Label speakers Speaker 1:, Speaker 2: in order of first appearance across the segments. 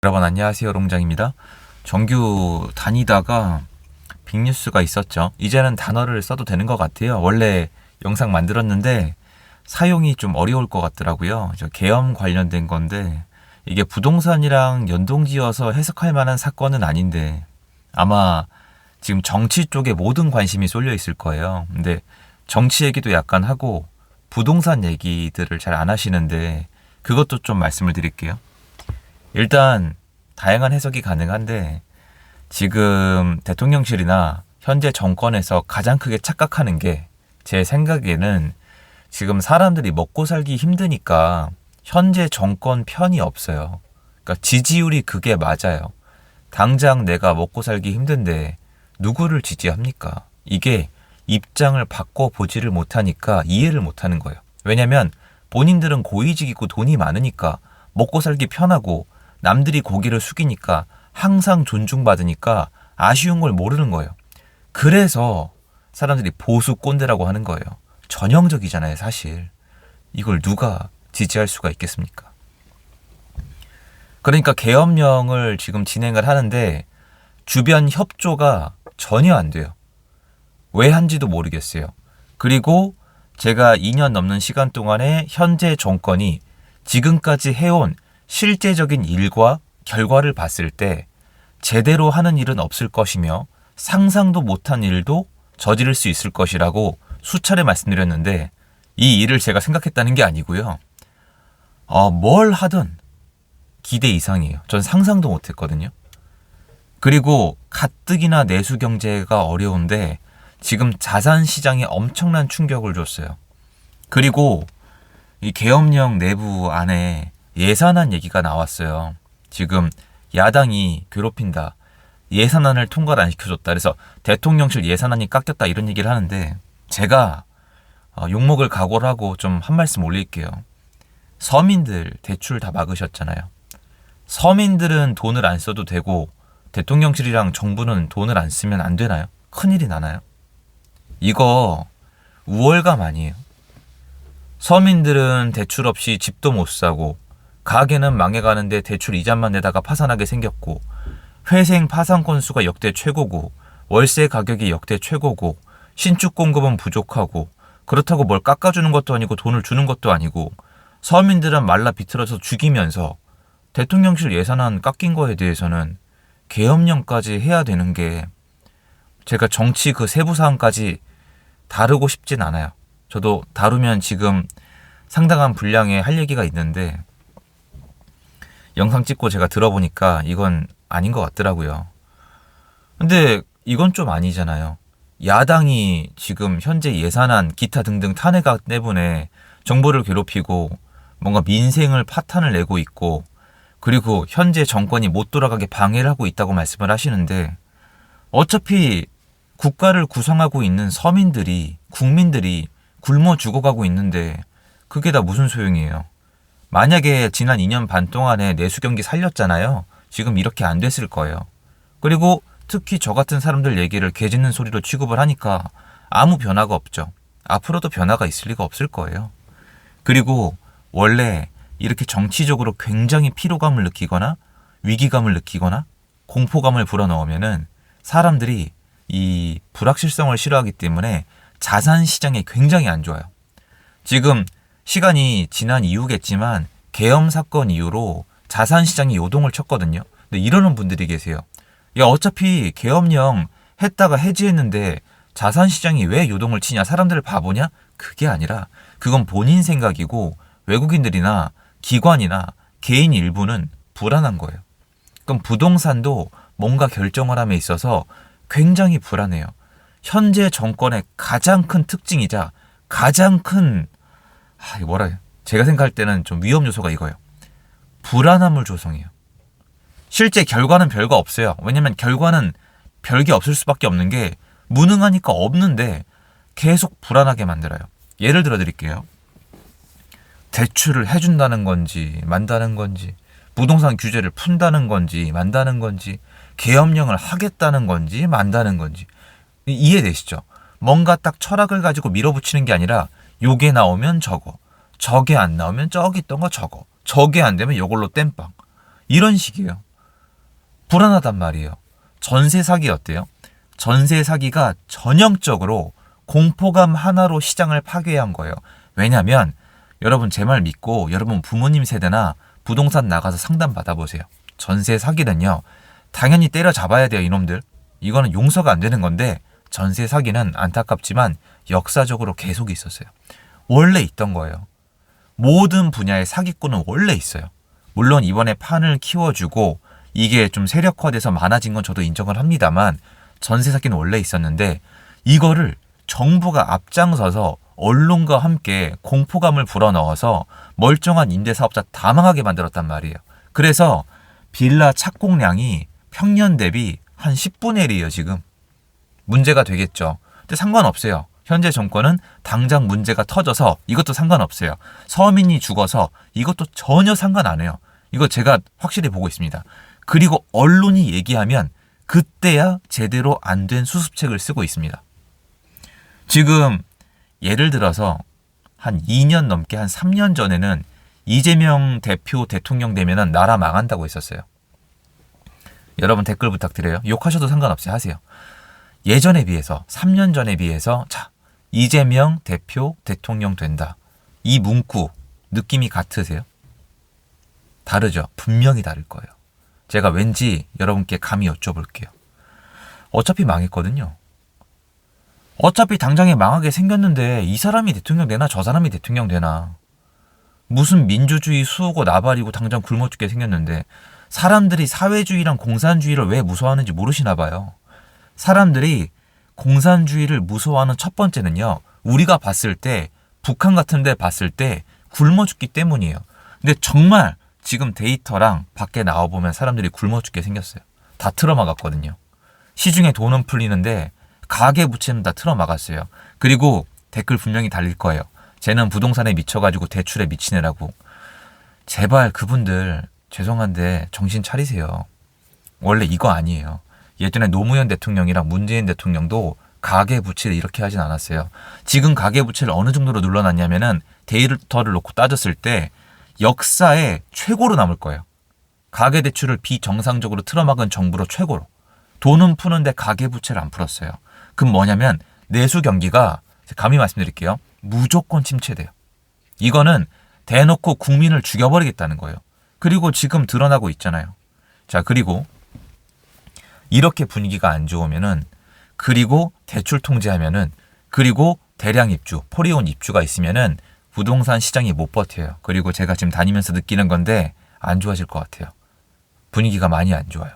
Speaker 1: 여러분 안녕하세요, 롱장입니다. 정규 다니다가 빅뉴스가 있었죠. 이제는 단어를 써도 되는 것 같아요. 원래 영상 만들었는데 사용이 좀 어려울 것 같더라고요. 계엄 관련된 건데 이게 부동산이랑 연동지어서 해석할 만한 사건은 아닌데 아마 지금 정치 쪽에 모든 관심이 쏠려 있을 거예요. 근데 정치 얘기도 약간 하고 부동산 얘기들을 잘 안 하시는데 그것도 좀 말씀을 드릴게요. 일단 다양한 해석이 가능한데 지금 대통령실이나 현재 정권에서 가장 크게 착각하는 게 제 생각에는 지금 사람들이 먹고 살기 힘드니까 현재 정권 편이 없어요. 그러니까 지지율이 그게 맞아요. 당장 내가 먹고 살기 힘든데 누구를 지지합니까? 이게 입장을 바꿔보지를 못하니까 이해를 못하는 거예요. 왜냐면 본인들은 고위직이고 돈이 많으니까 먹고 살기 편하고 남들이 고개를 숙이니까 항상 존중받으니까 아쉬운 걸 모르는 거예요. 그래서 사람들이 보수 꼰대라고 하는 거예요. 전형적이잖아요, 사실. 이걸 누가 지지할 수가 있겠습니까? 그러니까 계엄령을 지금 진행을 하는데 주변 협조가 전혀 안 돼요. 왜 한지도 모르겠어요. 그리고 제가 2년 넘는 시간 동안에 현재 정권이 지금까지 해온 실제적인 일과 결과를 봤을 때 제대로 하는 일은 없을 것이며 상상도 못한 일도 저지를 수 있을 것이라고 수차례 말씀드렸는데 이 일을 제가 생각했다는 게 아니고요. 뭘 하든 기대 이상이에요. 전 상상도 못했거든요. 그리고 가뜩이나 내수 경제가 어려운데 지금 자산 시장에 엄청난 충격을 줬어요. 그리고 이 계엄령 내부 안에 예산안 얘기가 나왔어요. 지금 야당이 괴롭힌다. 예산안을 통과를 안 시켜줬다. 그래서 대통령실 예산안이 깎였다 이런 얘기를 하는데 제가 욕먹을 각오를 하고 좀 한 말씀 올릴게요. 서민들 대출 다 막으셨잖아요. 서민들은 돈을 안 써도 되고 대통령실이랑 정부는 돈을 안 쓰면 안 되나요? 큰일이 나나요? 이거 우월감 아니에요. 서민들은 대출 없이 집도 못 사고 가게는 망해가는데 대출 이자만 내다가 파산하게 생겼고 회생 파산 건수가 역대 최고고 월세 가격이 역대 최고고 신축 공급은 부족하고 그렇다고 뭘 깎아주는 것도 아니고 돈을 주는 것도 아니고 서민들은 말라 비틀어서 죽이면서 대통령실 예산안 깎인 거에 대해서는 계엄령까지 해야 되는 게 제가 정치 그 세부 사항까지 다루고 싶진 않아요. 저도 다루면 지금 상당한 분량의 할 얘기가 있는데 영상 찍고 제가 들어보니까 이건 아닌 것 같더라고요. 근데 이건 좀 아니잖아요. 야당이 지금 현재 예산안 기타 등등 탄핵안 때문에 정부를 괴롭히고 뭔가 민생을 파탄을 내고 있고 그리고 현재 정권이 못 돌아가게 방해를 하고 있다고 말씀을 하시는데 어차피 국가를 구성하고 있는 서민들이 국민들이 굶어 죽어가고 있는데 그게 다 무슨 소용이에요. 만약에 지난 2년 반 동안에 내수 경기 살렸잖아요. 지금 이렇게 안 됐을 거예요. 그리고 특히 저 같은 사람들 얘기를 개짖는 소리로 취급을 하니까 아무 변화가 없죠. 앞으로도 변화가 있을 리가 없을 거예요. 그리고 원래 이렇게 정치적으로 굉장히 피로감을 느끼거나 위기감을 느끼거나 공포감을 불어넣으면은 사람들이 이 불확실성을 싫어하기 때문에 자산 시장에 굉장히 안 좋아요. 지금 시간이 지난 이후겠지만 계엄 사건 이후로 자산 시장이 요동을 쳤거든요. 근데 이러는 분들이 계세요. 야, 어차피 계엄령 했다가 해지했는데 자산 시장이 왜 요동을 치냐? 사람들 바보냐? 그게 아니라 그건 본인 생각이고 외국인들이나 기관이나 개인 일부는 불안한 거예요. 그럼 부동산도 뭔가 결정을 함에 있어서 굉장히 불안해요. 현재 정권의 가장 큰 특징이자 가장 큰 제가 생각할 때는 좀 위험 요소가 이거예요. 불안함을 조성해요. 실제 결과는 별거 없어요. 왜냐면 결과는 별게 없을 수밖에 없는 게 무능하니까 없는데 계속 불안하게 만들어요. 예를 들어 드릴게요. 대출을 해준다는 건지 만다는 건지 부동산 규제를 푼다는 건지 만다는 건지 계엄령을 하겠다는 건지 만다는 건지 이해되시죠? 뭔가 딱 철학을 가지고 밀어붙이는 게 아니라 요게 나오면 저거, 저게 안 나오면 저기 있던 거 저거, 저게 안 되면 요걸로 땜빵. 이런 식이에요. 불안하단 말이에요. 전세 사기 어때요? 전세 사기가 전형적으로 공포감 하나로 시장을 파괴한 거예요. 왜냐하면 여러분 제 말 믿고 여러분 부모님 세대나 부동산 나가서 상담 받아보세요. 전세 사기는요. 당연히 때려잡아야 돼요. 이놈들. 이거는 용서가 안 되는 건데 전세 사기는 안타깝지만 역사적으로 계속 있었어요. 원래 있던 거예요. 모든 분야의 사기꾼은 원래 있어요. 물론 이번에 판을 키워주고 이게 좀 세력화돼서 많아진 건 저도 인정을 합니다만 전세 사기는 원래 있었는데 이거를 정부가 앞장서서 언론과 함께 공포감을 불어넣어서 멀쩡한 임대사업자 다 망하게 만들었단 말이에요. 그래서 빌라 착공량이 평년 대비 한 10분의 1이에요 지금. 문제가 되겠죠. 근데 상관없어요. 현재 정권은 당장 문제가 터져서 이것도 상관없어요. 서민이 죽어서 이것도 전혀 상관 안 해요. 이거 제가 확실히 보고 있습니다. 그리고 언론이 얘기하면 그때야 제대로 안 된 수습책을 쓰고 있습니다. 지금 예를 들어서 한 2년 넘게 한 3년 전에는 이재명 대표 대통령 되면은 나라 망한다고 했었어요. 여러분 댓글 부탁드려요. 욕하셔도 상관없어요. 하세요. 예전에 비해서 3년 전에 비해서 자 이재명 대표 대통령 된다. 이 문구 느낌이 같으세요? 다르죠. 분명히 다를 거예요. 제가 왠지 여러분께 감히 여쭤볼게요. 어차피 망했거든요. 어차피 당장에 망하게 생겼는데 이 사람이 대통령 되나 저 사람이 대통령 되나. 무슨 민주주의 수호고 나발이고 당장 굶어 죽게 생겼는데 사람들이 사회주의랑 공산주의를 왜 무서워하는지 모르시나 봐요. 사람들이 공산주의를 무서워하는 첫 번째는요. 우리가 봤을 때 북한 같은 데 봤을 때 굶어 죽기 때문이에요. 근데 정말 지금 데이터랑 밖에 나와보면 사람들이 굶어 죽게 생겼어요. 다 틀어막았거든요. 시중에 돈은 풀리는데 가계부채는 다 틀어막았어요. 그리고 댓글 분명히 달릴 거예요. 쟤는 부동산에 미쳐가지고 대출에 미치느라고. 제발 그분들 죄송한데 정신 차리세요. 원래 이거 아니에요. 예전에 노무현 대통령이랑 문재인 대통령도 가계부채를 이렇게 하진 않았어요. 지금 가계부채를 어느 정도로 눌러놨냐면은 데이터를 놓고 따졌을 때 역사에 최고로 남을 거예요. 가계대출을 비정상적으로 틀어막은 정부로 최고로. 돈은 푸는데 가계부채를 안 풀었어요. 그럼 뭐냐면 내수 경기가 감히 말씀드릴게요. 무조건 침체돼요. 이거는 대놓고 국민을 죽여버리겠다는 거예요. 그리고 지금 드러나고 있잖아요. 자, 그리고 이렇게 분위기가 안 좋으면은 그리고 대출 통제하면은 그리고 대량 입주, 포리온 입주가 있으면은 부동산 시장이 못 버텨요. 그리고 제가 지금 다니면서 느끼는 건데 안 좋아질 것 같아요. 분위기가 많이 안 좋아요.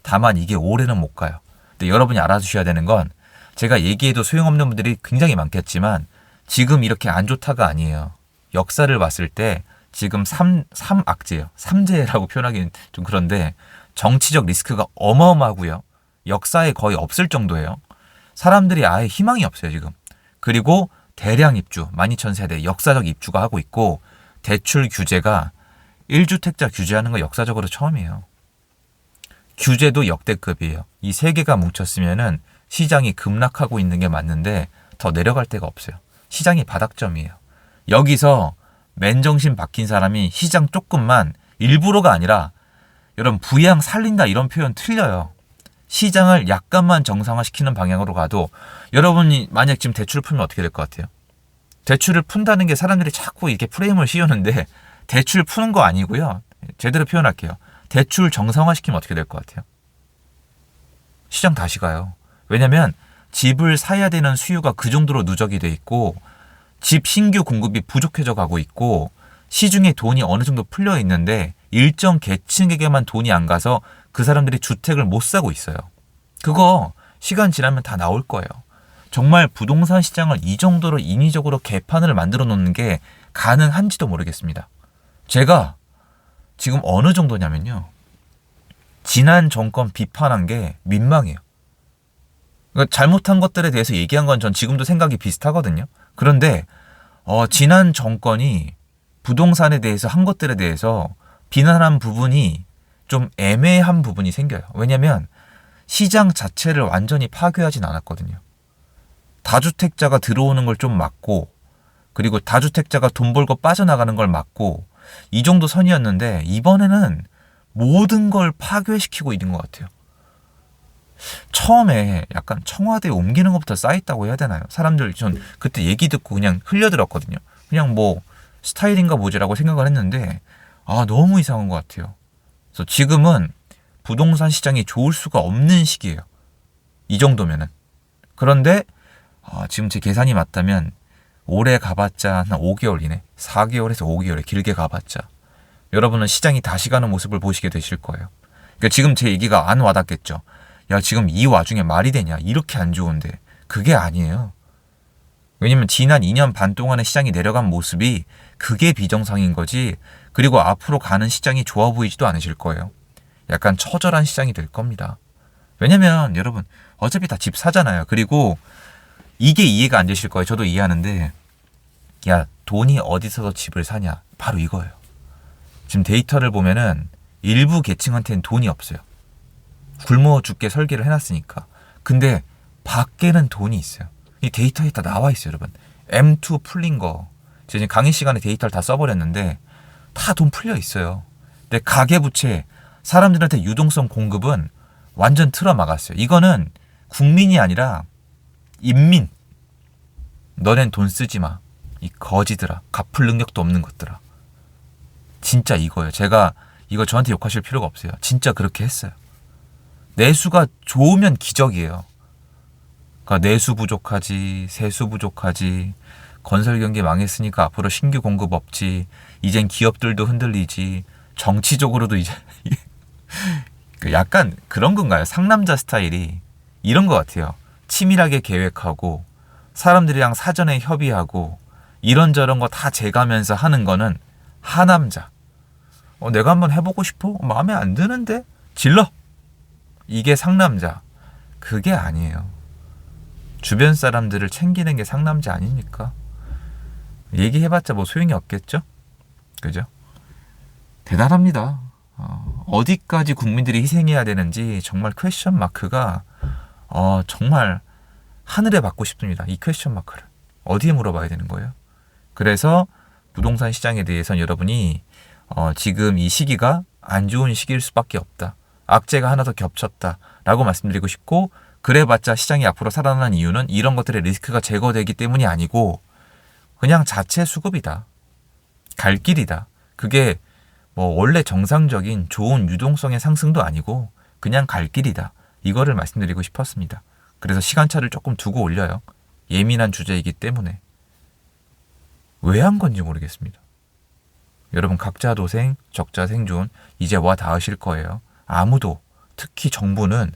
Speaker 1: 다만 이게 오래는 못 가요. 근데 여러분이 알아두셔야 되는 건 제가 얘기해도 소용없는 분들이 굉장히 많겠지만 지금 이렇게 안 좋다가 아니에요. 역사를 봤을 때 지금 삼악재예요. 삼재라고 표현하기는 좀 그런데 정치적 리스크가 어마어마하고요. 역사에 거의 없을 정도예요. 사람들이 아예 희망이 없어요, 지금. 그리고 대량 입주, 12,000세대 역사적 입주가 하고 있고 대출 규제가 1주택자 규제하는 거 역사적으로 처음이에요. 규제도 역대급이에요. 이 세 개가 뭉쳤으면은 시장이 급락하고 있는 게 맞는데 더 내려갈 데가 없어요. 시장이 바닥점이에요. 여기서 맨정신 박힌 사람이 시장 조금만 일부러가 아니라 여러분 부양 살린다 이런 표현 틀려요. 시장을 약간만 정상화시키는 방향으로 가도 여러분이 만약 지금 대출을 풀면 어떻게 될 것 같아요? 대출을 푼다는 게 사람들이 자꾸 이렇게 프레임을 씌우는데 대출 푸는 거 아니고요. 제대로 표현할게요. 대출 정상화시키면 어떻게 될 것 같아요? 시장 다시 가요. 왜냐면 집을 사야 되는 수요가 그 정도로 누적이 돼 있고 집 신규 공급이 부족해져 가고 있고 시중에 돈이 어느 정도 풀려 있는데 일정 계층에게만 돈이 안 가서 그 사람들이 주택을 못 사고 있어요. 그거 시간 지나면 다 나올 거예요. 정말 부동산 시장을 이 정도로 인위적으로 개판을 만들어 놓는 게 가능한지도 모르겠습니다. 제가 지금 어느 정도냐면요. 지난 정권 비판한 게 민망해요. 그러니까 잘못한 것들에 대해서 얘기한 건 전 지금도 생각이 비슷하거든요. 그런데 지난 정권이 부동산에 대해서 한 것들에 대해서 비난한 부분이 좀 애매한 부분이 생겨요. 왜냐하면 시장 자체를 완전히 파괴하진 않았거든요. 다주택자가 들어오는 걸 좀 막고 그리고 다주택자가 돈 벌고 빠져나가는 걸 막고 이 정도 선이었는데 이번에는 모든 걸 파괴시키고 있는 것 같아요. 처음에 약간 청와대에 옮기는 것부터 쌓였다고 해야 되나요? 사람들 전 그때 얘기 듣고 그냥 흘려들었거든요. 그냥 뭐 스타일인가 뭐지라고 생각을 했는데 너무 이상한 것 같아요. 그래서 지금은 부동산 시장이 좋을 수가 없는 시기예요. 이 정도면은. 그런데 지금 제 계산이 맞다면 올해 가봤자 한 5개월이네. 4개월에서 5개월에 길게 가봤자. 여러분은 시장이 다시 가는 모습을 보시게 되실 거예요. 그러니까 지금 제 얘기가 안 와닿겠죠. 야, 지금 이 와중에 말이 되냐? 이렇게 안 좋은데. 그게 아니에요. 왜냐면 지난 2년 반 동안의 시장이 내려간 모습이 그게 비정상인 거지. 그리고 앞으로 가는 시장이 좋아 보이지도 않으실 거예요. 약간 처절한 시장이 될 겁니다. 왜냐면 여러분 어차피 다 집 사잖아요. 그리고 이게 이해가 안 되실 거예요. 저도 이해하는데 야, 돈이 어디서 집을 사냐? 바로 이거예요. 지금 데이터를 보면은 일부 계층한테는 돈이 없어요. 굶어 죽게 설계를 해놨으니까. 근데 밖에는 돈이 있어요. 이 데이터에 다 나와 있어요, 여러분. M2 풀린 거. 제가 지금 강의 시간에 데이터를 다 써버렸는데 다 돈 풀려 있어요. 근데 가계부채, 사람들한테 유동성 공급은 완전 틀어막았어요. 이거는 국민이 아니라 인민. 너넨 돈 쓰지 마. 이 거지들아. 갚을 능력도 없는 것들아. 진짜 이거예요. 제가 이거 저한테 욕하실 필요가 없어요. 진짜 그렇게 했어요. 내수가 좋으면 기적이에요. 그러니까 내수 부족하지, 세수 부족하지, 건설 경기 망했으니까 앞으로 신규 공급 없지, 이젠 기업들도 흔들리지, 정치적으로도 이제 약간 그런 건가요? 상남자 스타일이 이런 것 같아요. 치밀하게 계획하고 사람들이랑 사전에 협의하고 이런저런 거 다 재가면서 하는 거는 하남자. 내가 한번 해보고 싶어? 마음에 안 드는데? 질러! 이게 상남자. 그게 아니에요. 주변 사람들을 챙기는 게 상남자 아닙니까? 얘기해봤자 뭐 소용이 없겠죠? 그죠? 대단합니다. 어디까지 국민들이 희생해야 되는지 정말 퀘스천 마크가 정말 하늘에 받고 싶습니다. 이 퀘스천 마크를. 어디에 물어봐야 되는 거예요? 그래서 부동산 시장에 대해서는 여러분이 지금 이 시기가 안 좋은 시기일 수밖에 없다. 악재가 하나 더 겹쳤다. 라고 말씀드리고 싶고, 그래봤자 시장이 앞으로 살아나는 이유는 이런 것들의 리스크가 제거되기 때문이 아니고 그냥 자체 수급이다. 갈 길이다. 그게 뭐 원래 정상적인 좋은 유동성의 상승도 아니고 그냥 갈 길이다. 이거를 말씀드리고 싶었습니다. 그래서 시간차를 조금 두고 올려요. 예민한 주제이기 때문에. 왜 한 건지 모르겠습니다. 여러분 각자 도생, 적자 생존 이제 와 닿으실 거예요. 아무도, 특히 정부는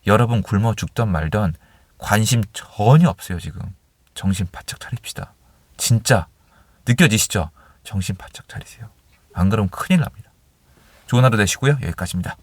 Speaker 1: 여러분 굶어 죽던 말던 관심 전혀 없어요. 지금. 정신 바짝 차립시다. 진짜 느껴지시죠? 정신 바짝 차리세요. 안 그러면 큰일 납니다. 좋은 하루 되시고요. 여기까지입니다.